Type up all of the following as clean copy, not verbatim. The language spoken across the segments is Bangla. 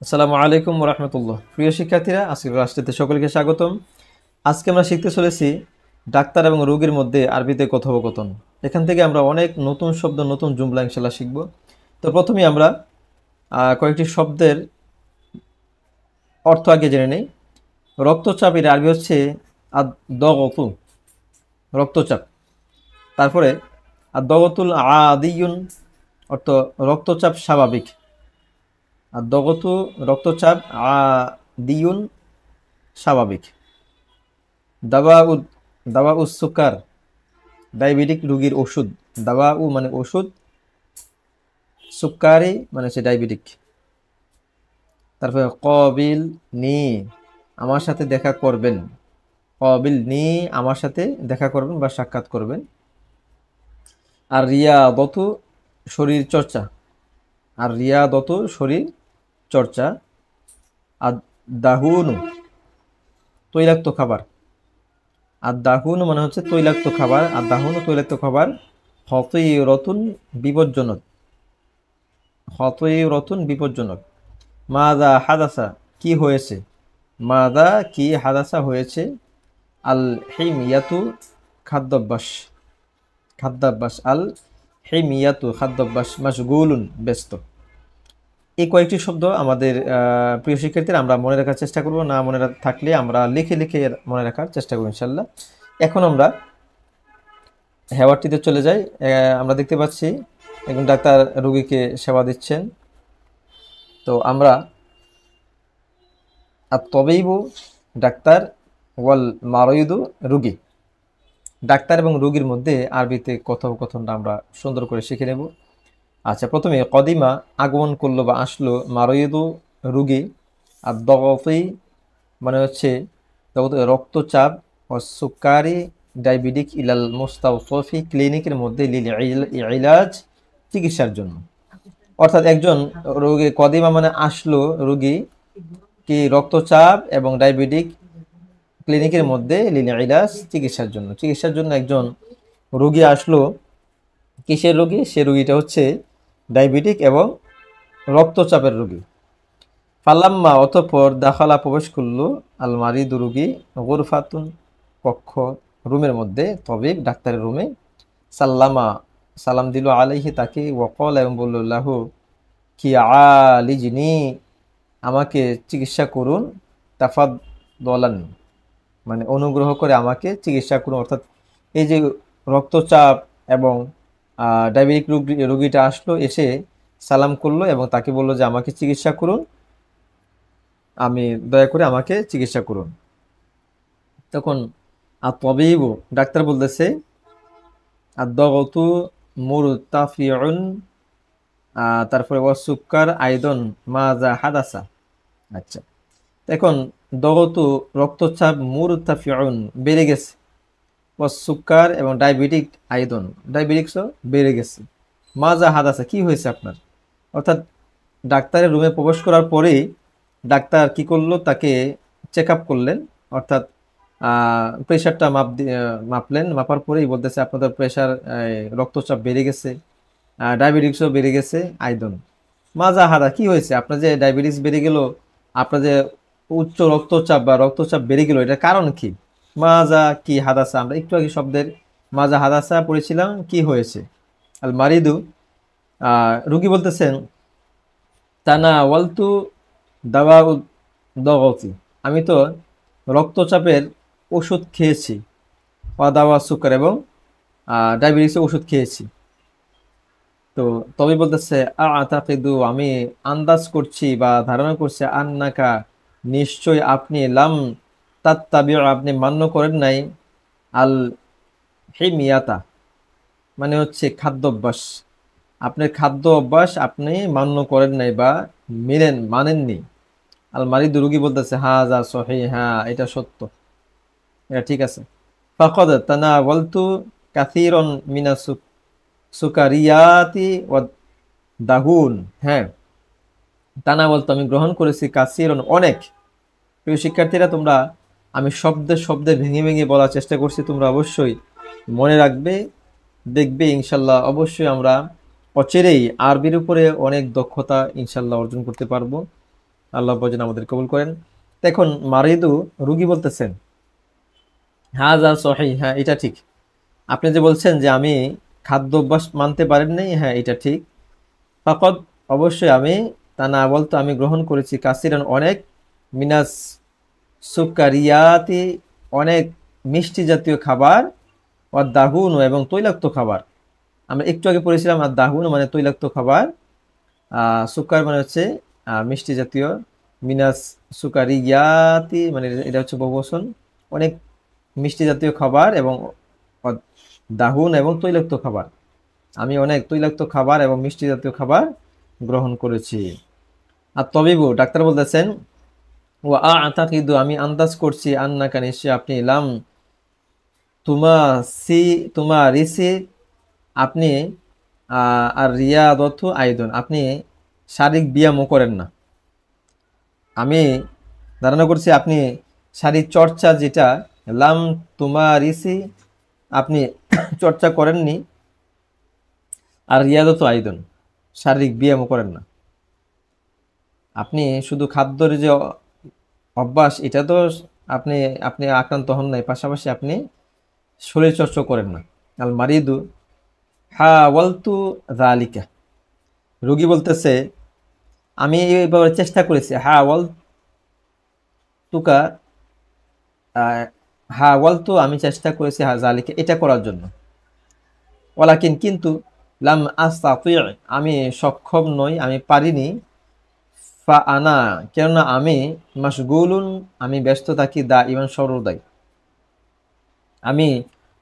আসসালামু আলাইকুম ওয়া রাহমাতুল্লাহ। প্রিয় শিক্ষার্থীরা, আজকের ক্লাসটিতে সকলকে স্বাগতম। আজকে আমরা শিখতে চলেছি ডাক্তার এবং রোগীর মধ্যে আরবিতে কথোপকথন। এখান থেকে আমরা অনেক নতুন শব্দ, নতুন জুমলা ইনশাআল্লাহ শিখব। তো প্রথমেই আমরা কয়েকটি শব্দের অর্থ আগে জেনে নেই। রক্তচাপ এর আরবি হচ্ছে আদ-দগতু, রক্তচাপ। তারপরে আদ-দগতুল আদিয়ুন অর্থ রক্তচাপ স্বাভাবিক। আদ-দগতু রক্তচাপ, আদিয়ুন স্বাভাবিক। দাওয়াউ সুকার ডায়াবেটিক রোগীর ওষুধ। দাওয়াউ মানে ওষুধ, সুকারি মানে হচ্ছে ডায়াবেটিক। তারপরে কবিল নি আমার সাথে দেখা করবেন। কবিল নি আমার সাথে দেখা করবেন বা সাক্ষাৎ করবেন। আর রিয়াদতু শরীর চর্চা। আর রিয়াদতু শরীর চর্চা। আর দাহুনু তৈলাক্ত খাবার। আর দাহুন মানে হচ্ছে তৈলাক্ত খাবার। আর দাহুন তৈলাক্ত খাবার। খতিরতুন বিপজ্জনক। খতিরতুন বিপজ্জনক। মাদা হাদাসা কি হয়েছে। মাদা কি হাদাসা হয়েছে। আল হিমিয়াতু খাদ্যাভ্যাস। খাদ্যাভ্যাস আল হিমিয়াতু খাদ্যাভ্যাস মাশগুলুন ব্যস্ত। এই কয়েকটি শব্দ আমাদের প্রিয় শিক্ষার্থীরা আমরা মনে রাখার চেষ্টা করব। না মনে থাকলে আমরা লিখে লিখে মনে রাখার চেষ্টা করব ইনশাল্লাহ। এখন আমরা হেওয়ারটিতে চলে যাই। আমরা দেখতে পাচ্ছি একজন ডাক্তার রোগীকে সেবা দিচ্ছেন। তো আমরা আত-তবিবু ডাক্তার, ওয়াল মারিদু রোগী। ডাক্তার এবং রোগীর মধ্যে আরবিতে কথোপকথনটা আমরা সুন্দর করে শিখে নেব। আচ্ছা, প্রথমে কদিমা আগমন করলো বা আসলো, মারিদু রোগী, আর দগতি মানে হচ্ছে রক্তচাপ, ও সুকারি ডায়াবেটিক ইলাল মুস্তাওফি ক্লিনিকের মধ্যে লিল ইলাজ চিকিৎসার জন্য। অর্থাৎ একজন রোগী, কদিমা মানে আসলো রোগী কি রক্তচাপ এবং ডায়াবেটিক ক্লিনিকের মধ্যে লিল ইলাজ চিকিৎসার জন্য। চিকিৎসার জন্য একজন রোগী আসলো। কিসের রোগী? সে রোগীটা হচ্ছে ডায়াবেটিক এবং রক্তচাপের রোগী। ফালাম্মা অতঃপর দাখালা প্রবেশ করলো আল মারিদু রোগী গুরফাতুন কক্ষ, রুমের মধ্যে, তবিব ডাক্তারের রুমে। সাল্লামা সালাম দিল আলাইহি তাকে, ওয়াকাল এবং বলল লাহু কি আলিজনি আমাকে চিকিৎসা করুন, তাফাদ্দলান মানে অনুগ্রহ করে আমাকে চিকিৎসা করুন। অর্থাৎ এই যে রক্তচাপ এবং ডায়াবেটিক রোগীটা আসলো, এসে সালাম করলো এবং তাকে বললো যে আমাকে চিকিৎসা করুন, আমি দয়া করে আমাকে চিকিৎসা করুন। তখন তবিব ডাক্তার বলতেছে আদ-দগতু মুরতাফিউন, তারপরে ওয়াসুক্কার আইদন মাজা হাদাসা। আচ্ছা, এখন দগতু রক্তচাপ, মুরতাফিউন বেড়ে গেছে, ওয়াসুক্কার এবং ডায়াবেটিক আইদন ডায়াবেটিক্সও বেড়ে গেছে, মাজা হাদাসা কি হয়েছে আপনার। অর্থাৎ ডাক্তারের রুমে প্রবেশ করার পরেই ডাক্তার কি করলো, তাকে চেক আপ করলেন। অর্থাৎ প্রেশারটা মাপলেন। মাপার পরেই বলতেছে আপনাদের প্রেশার, রক্তচাপ বেড়ে গেছে, ডায়াবেটিক্সও বেড়ে গেছে। আইদন মাজা হাদা কি হয়েছে আপনার, যে ডায়াবেটিস বেড়ে গেল, আপনার যে উচ্চ রক্তচাপ বা রক্তচাপ বেড়ে গেল, এটার কারণ কি। মাজা কি হাদাসা, আমরা একটু আগে শব্দের মাজা হাদাসা পড়েছিলাম, কি হয়েছে। আল মারিদু রুগী বলতেছেন তানা ওয়ালতু দাওয়া দগতি আমি তো রক্তচাপের ওষুধ খেয়েছি, দাওয়া সুকার এবং ডায়াবেটিসের ওষুধ খেয়েছি। তো তবে বলতেছে আতাকিদু আমি আন্দাজ করছি বা ধারণা করছি, আন্নাকা নিশ্চয় আপনি, লাম তাত্তাবিউ আপনি মান্য করেন নাই, আল হিমিয়াতা মানে হচ্ছে খাদ্যাভ্যাস, আপনার খাদ্য অভ্যাস আপনি মান্য করেন নাই বা মানেননি। আল মারিদ রোগী বলতেছে হাযা সহিহ, হ্যাঁ এটা সত্য, এটা ঠিক আছে। ফাকাদ তানাওয়ালতু কাসীরান মিনা সুকারিয়াতি ওয়া দাহুন, হ্যাঁ তানাওয়ালতু আমি গ্রহণ করেছি, কাসীরান অনেক। প্রিয় শিক্ষার্থীরা, তোমরা আমি শব্দে শব্দে ভেঙে ভেঙে বলার চেষ্টা করছি, তোমরা অবশ্যই মনে রাখবে, দেখবে ইনশাল্লাহ অবশ্যই আমরা অচিরেই আরবির উপরে অনেক দক্ষতা ইনশাল্লাহ অর্জন করতে পারবো। আল্লাহ যেন আমাদের কবুল করেন। এখন মারিদু রুগী বলতেছেন হাযা সহিহ, হ্যাঁ এটা ঠিক। আপনি যে বলছেন যে আমি খাদ্য অভ্যাস মানতে পারেন নাই, হ্যাঁ এটা ঠিক। ফাকাদ, অবশ্যই আমি তানা বলতো আমি গ্রহণ করেছি কাসিরান অনেক, মিনাস সুকারিয়াতি অনেক মিষ্টি জাতীয় খাবার, ও দাহুন এবং তৈলাক্ত খাবার। আমরা একটু আগে পড়েছিলাম আর দাহুন মানে তৈলাক্ত খাবার, সুকার মানে হচ্ছে মিষ্টি জাতীয়, মিনাস সুকারিয়াতি মানে এটা হচ্ছে বহুবচন, অনেক মিষ্টি জাতীয় খাবার এবং দাহুন এবং তৈলাক্ত খাবার। আমি অনেক তৈলাক্ত খাবার এবং মিষ্টি জাতীয় খাবার গ্রহণ করেছি। আর তবিবু ডাক্তার বলতেছেন ও আতাকিদু আমি আন্দাজ করছি, আন্নাকা নিশ্চয় আপনি লাম তোমা সি তোমা রিসি আপনি আর রিয়াদতু আইদুন আপনি শারীরিক ব্যায়ামও করেন না। আমি ধারণা করছি আপনি শারীরিক চর্চা যেটা লাম তোমা রিসি আপনি চর্চা করেননি, আর রিয়াদতু আইদুন শারীরিক ব্যায়ামও করেন না। আপনি শুধু খাদ্যের যে অভ্যাস এটা তো আপনি আপনি আক্রান্ত হন নাই, পাশাপাশি আপনি শরীর চর্চা করেন না। আল মারিদু হাওয়ালতু যালিকা, রোগী বলতেছে আমি এইভাবে চেষ্টা করেছি, হাওয়ালতুকা হাওয়ালতু আমি চেষ্টা করেছি যালিকা এটা করার জন্য, ওয়ালাকিন কিন্তু লাম আস্তাতি আমি সক্ষম নই, আমি পারিনি, ফা আনা কেননা আমি মাশগুলুন আমি ব্যস্ত থাকি, দা ইমান সর্বদাই আমি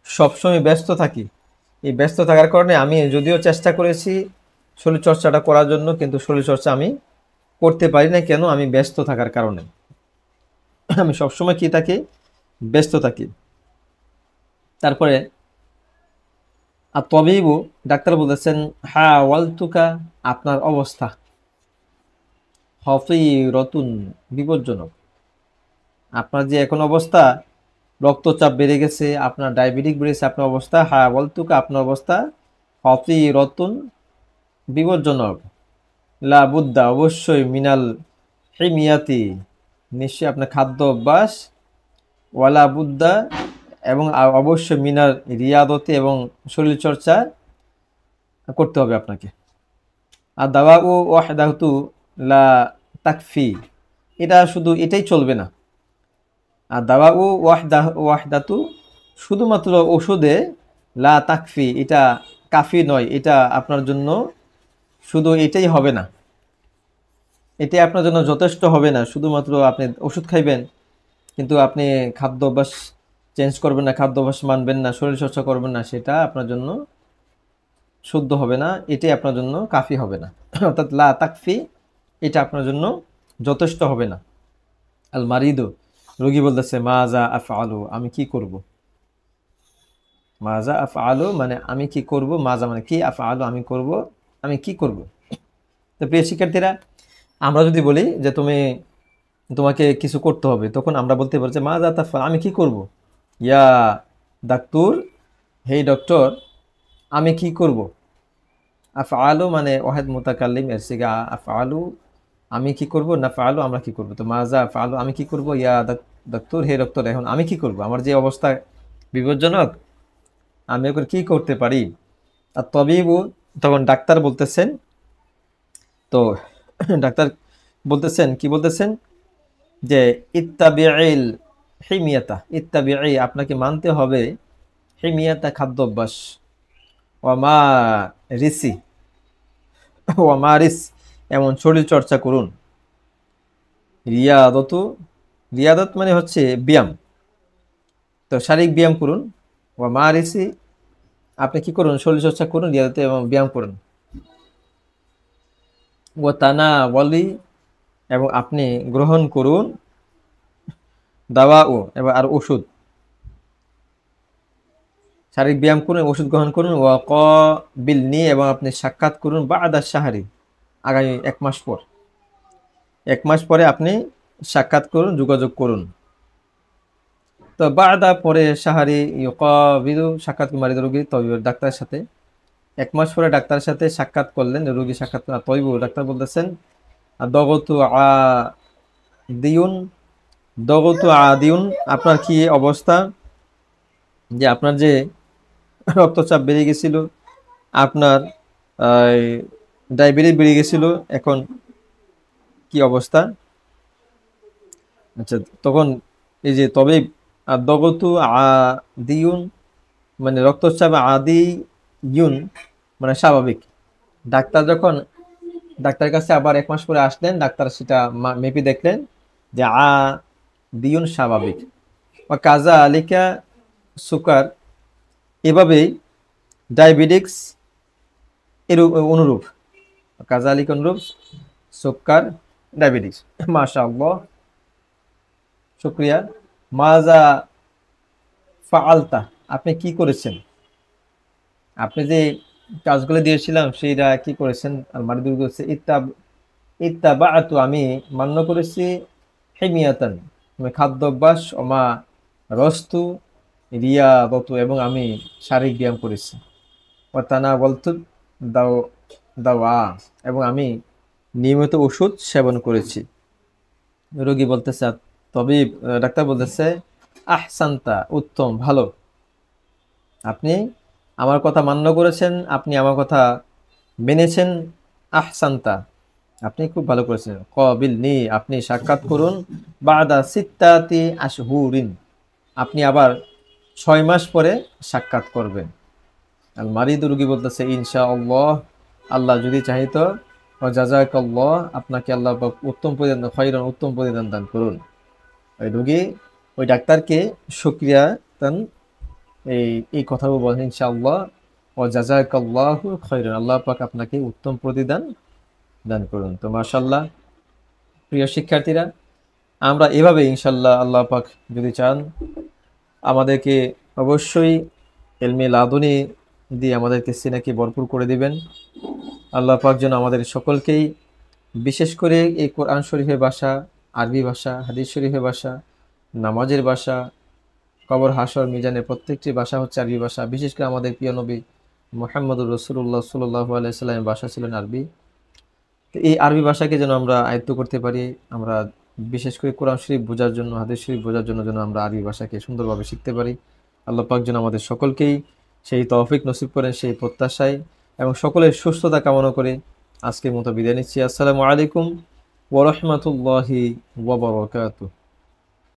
সবসময় ব্যস্ত থাকি। এই ব্যস্ত থাকার কারণে আমি যদিও চেষ্টা করেছি শরীর চর্চাটা করার জন্য, কিন্তু শরীর চর্চা আমি করতে পারি না। কেন? আমি ব্যস্ত থাকার কারণে। আমি সবসময় কি থাকি? ব্যস্ত থাকি। তারপরে আর তবিবু ডাক্তার বলেছেন হাওয়ালতুকা আপনার অবস্থা হফিরতুন বিপজ্জনক। আপনার যে এখন অবস্থা, রক্তচাপ বেড়ে গেছে, আপনার ডায়াবেটিক বেড়েছে, আপনার অবস্থা হাওয়ালতুকা আপনার অবস্থা হফিরতুন বিপজ্জনক, লা বুদ্দা অবশ্যই, মিনাল হিমিয়াতি নিশ্চয়ই আপনার খাদ্য অভ্যাস, ওয়ালা বুদ্দা এবং অবশ্যই মিনাল রিয়াদতি এবং শরীর চর্চা করতে হবে আপনাকে। আর দাওয়া ও ওয়াহদাতু লা তাকফি এটা শুধু এটাই চলবে না। আর দাওয়া ও ওয়াহদাতু শুধুমাত্র ওষুধে লা তাকফি এটা কাফি নয়, এটা আপনার জন্য শুধু এটাই হবে না, এটাই আপনার জন্য যথেষ্ট হবে না। শুধুমাত্র আপনি ওষুধ খাইবেন কিন্তু আপনি খাদ্য অভ্যাস চেঞ্জ করবেন না, খাদ্য অভ্যাস মানবেন না, শরীর চর্চা করবেন না, সেটা আপনার জন্য শুদ্ধ হবে না, এটাই আপনার জন্য কাফি হবে না। অর্থাৎ লা তাকফি এটা আপনার জন্য যথেষ্ট হবে না। আল মারিদু রোগী বলতেছে মাজা আফআলু আমি কি করব। মাজা আফআলু মানে আমি কি করব, মাজা মানে কি, আফআলু আমি করব, আমি কি করব। তো প্রিয় শিক্ষার্থীরা, আমরা যদি বলি যে তোমাকে কিছু করতে হবে, তখন আমরা বলতে পারি যে মাজা তাফআল আমি কি করব। ইয়া ডাক্তার, হে ডক্টর আমি কি করব। আফআলু মানে ওয়াহিদ মুতাকাল্লিম, এর সিগা আফআলু আমি কি করব, না ফাআলু আমরা কি করব। তো মাজা আফআলু আমি কি করব, ইয়া ডাক্তার হে ডক্টর এখন আমি কি করব, আমার যে অবস্থা বিপজ্জনক আমি এখন কি করতে পারি। আর তবিবু তখন ডাক্তার বলতেছেন, তো ডাক্তার বলতেছেন কি বলতেছেন যে ইত্তাবিইল হিমিয়াতা, ইত্তাবিই আপনাকে মানতে হবে, হিমিয়াতা খাদ্য অভ্যাস, ওয়ামা রিসি ওয়ামারিস এমন শরীর চর্চা করুন, রিয়াদতু রিয়াদত মানে হচ্ছে ব্যায়াম, তো শারীরিক ব্যায়াম করুন, ওয়ামারিসি আপনি কি করুন শরীর চর্চা করুন, রিয়াদত এবং ব্যায়াম করুন, ও তানা ওয়ালি এবং আপনি গ্রহণ করুন, দাওয়া ও এবং আর ওষুধ, শারীরিক ব্যায়াম করুন, ওষুধ গ্রহণ করুন, ও ক বিল নি এবং আপনি সাক্ষাৎ করুন বা আদা সাহারি আগামী 1 মাস পর, 1 মাস পরে আপনি সাক্ষাৎ করুন, যোগাযোগ করুন। তো বাদা পরে সাহারি ইউকাবিলু সাক্ষাৎ মারিদ রোগী তবিবের ডাক্তারের সাথে, 1 মাস পরে ডাক্তারের সাথে সাক্ষাৎ করলেন, রোগী সাক্ষাৎ তবিবু ডাক্তার বলতেছেন দগতু আদিউন, দগতু আদিউন, আপনার কি অবস্থা, যে আপনার যে রক্তচাপ বেড়ে গেছিল, আপনার ডায়াবেটিস বেড়ে গেছিল, এখন কি অবস্থা? আচ্ছা, তখন এই যে তবে দগতু আদিউন মানে রক্তচাপ আদি ইউন মানে স্বাভাবিক। ডাক্তার যখন ডাক্তারের কাছে আবার 1 মাস পরে আসলেন, ডাক্তার সেটা মেপে দেখলেন যে দিউন স্বাভাবিক। বা কাজা আলিকা সুকার, এভাবেই ডায়াবেটিক্স এর অনুরূপ, কাজা আলিকা অনুরূপ সুকার ডায়াবেটিক্স। মাশাআল্লাহ, শুকরিয়া। মাজা ফাআলতা, আপনি কি করেছেন? আপনি যে কাজগুলো দিয়েছিলাম সেইটা কি করেছেন? আলমারি দূর করেছে। ইত্তাবাআতু, আমি মান্য করেছি। হিমিয়াতান, আমি খাদ্যাভ্যাস। ওমা রস্তু রিয়াদতু, এবং আমি শারীরিক ব্যায়াম করেছি। ওয়াতানা বলতু দাও দাওয়া, এবং আমি নিয়মিত ওষুধ সেবন করেছি। রোগী বলতেছে, তবে ডাক্তার বলতেছে আহসানতা, উত্তম, ভালো, আপনি আমার কথা মান্য করেছেন, আপনি আমার কথা মেনেছেন। আহসানতা, আপনি খুব ভালো করেছেন। কবিল নি, আপনি সাক্ষাৎ করুন। বাদা সিত্তাতি আশহুরিন, আপনি আবার 6 মাস পরে সাক্ষাৎ করবেন। আল মারিদ, রোগী বলতেছে ইনশাআল্লাহ, আল্লাহ যদি চাহিত। ও জাযাকাল্লাহ, আপনাকে আল্লাহ পাক উত্তম প্রতিদান, খয়রান, উত্তম প্রতিদান দান করুন। ওই রোগী ওই ডাক্তারকে শুকরিয়া দান, এই এই কথাও বলেন ইনশাআল্লাহ। ও জাযাকাল্লাহু খয়রান, আল্লাহ পাক আপনাকে উত্তম প্রতিদান দান করুন। তো মাশাআল্লাহ, প্রিয় শিক্ষার্থীরা, আমরা এভাবে ইনশাআল্লাহ আল্লাহ পাক যদি চান আমাদেরকে অবশ্যই ইলমে লাদুনী দিয়ে আমাদেরকে সিনাকে ভরপুর করে দিবেন। আল্লাহ পাক যেন আমাদের সকলকেই, বিশেষ করে এই কোরআন শরীফের ভাষা, আরবি ভাষা, হাদিস শরীফের ভাষা, নামাজের ভাষা, কবর হাসর মিজানের প্রত্যেকটি ভাষা হচ্ছে আরবি ভাষা। বিশেষ করে আমাদের প্রিয় নবী মুহাম্মদুর রাসূলুল্লাহ সাল্লাল্লাহু আলাইহি সাল্লামের ভাষা ছিলেন আরবি। তো এই আরবি ভাষাকে যেন আমরা আয়ত্ত করতে পারি। আমরা বিশেষ করে কোরআন শরীফ বোঝার জন্য, হাদিস শরীফ বোঝার জন্য যেন আমরা আরবি ভাষাকে সুন্দরভাবে শিখতে পারি। আল্লাহ পাক যেন আমাদের সকলকেই সেই তৌফিক নসিব করেন, সেই প্রত্যাশায় এবং সকলের সুস্থতা কামনা করে আজকের মতো বিদায় নিচ্ছি। আসসালামু আলাইকুম ওয়া রাহমাতুল্লাহি ওয়া বারাকাতুহু।